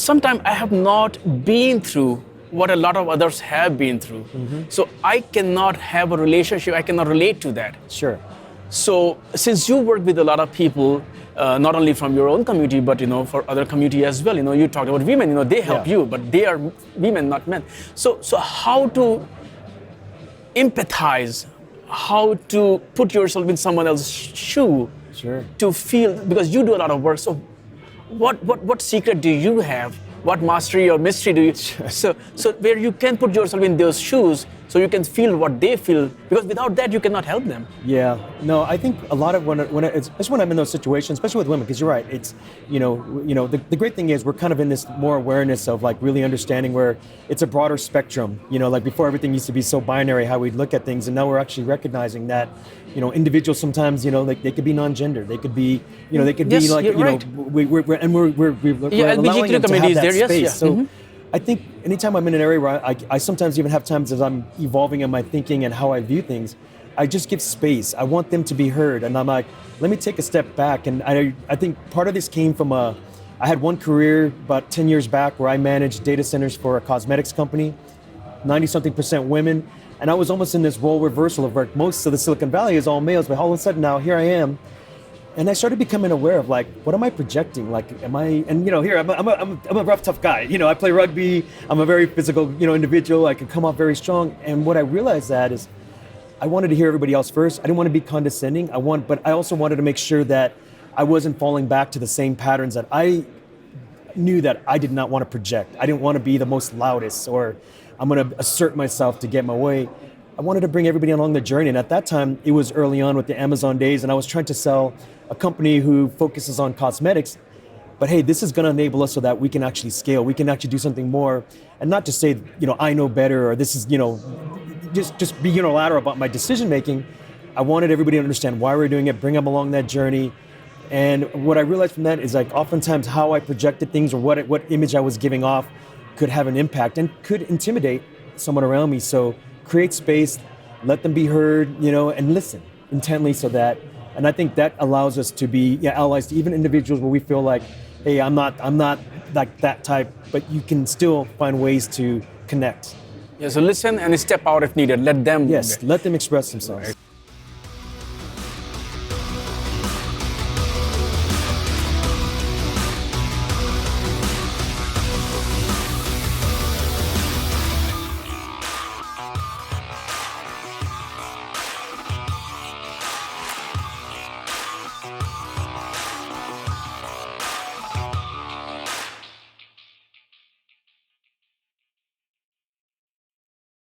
sometimes I have not been through what a lot of others have been through. So I cannot have a relationship, I cannot relate to that. Sure. So since you work with a lot of people, not only from your own community, but for other community as well, you talked about women, they help you, but they are women, not men. So how to empathize, how to put yourself in someone else's shoe, Sure. to feel, because you do a lot of work. So what secret do you have? What mastery or mystery do you? So where you can put yourself in those shoes, so you can feel what they feel, because without that you cannot help them. Yeah, no, I think a lot of especially when I'm in those situations, especially with women, because you're right, it's the great thing is we're kind of in this more awareness of like really understanding where it's a broader spectrum. Like before everything used to be so binary how we'd look at things, and now we're actually recognizing that individuals sometimes like they could be non-gender, they could be they could Yes, be like you're right. we're allowing them to have that space. So I think anytime I'm in an area where I sometimes even have times as I'm evolving in my thinking and how I view things, I just give space. I want them to be heard. And I'm like, let me take a step back. And I think part of this came from I had one career about 10 years back where I managed data centers for a cosmetics company, 90-something% women. And I was almost in this role reversal of like most of the Silicon Valley is all males, but all of a sudden now here I am. And I started becoming aware of like, what am I projecting? Like, am I, and here, I'm a rough, tough guy. I play rugby. I'm a very physical, individual. I can come off very strong. And what I realized that is I wanted to hear everybody else first. I didn't want to be condescending. But I also wanted to make sure that I wasn't falling back to the same patterns that I knew that I did not want to project. I didn't want to be the most loudest, or I'm going to assert myself to get my way. I wanted to bring everybody along the journey. And at that time, it was early on with the Amazon days, and I was trying to sell a company who focuses on cosmetics. But hey, this is going to enable us so that we can actually scale. We can actually do something more, and not just say, I know better, or this is, just be unilateral about my decision making. I wanted everybody to understand why we're doing it, bring them along that journey. And what I realized from that is like oftentimes how I projected things, or what image I was giving off, could have an impact and could intimidate someone around me. So create space, let them be heard, and listen intently and I think that allows us to be allies to even individuals where we feel like, hey, I'm not like that type, but you can still find ways to connect. Yeah, so listen and step out if needed. Let them. Yes, let them express themselves. Right.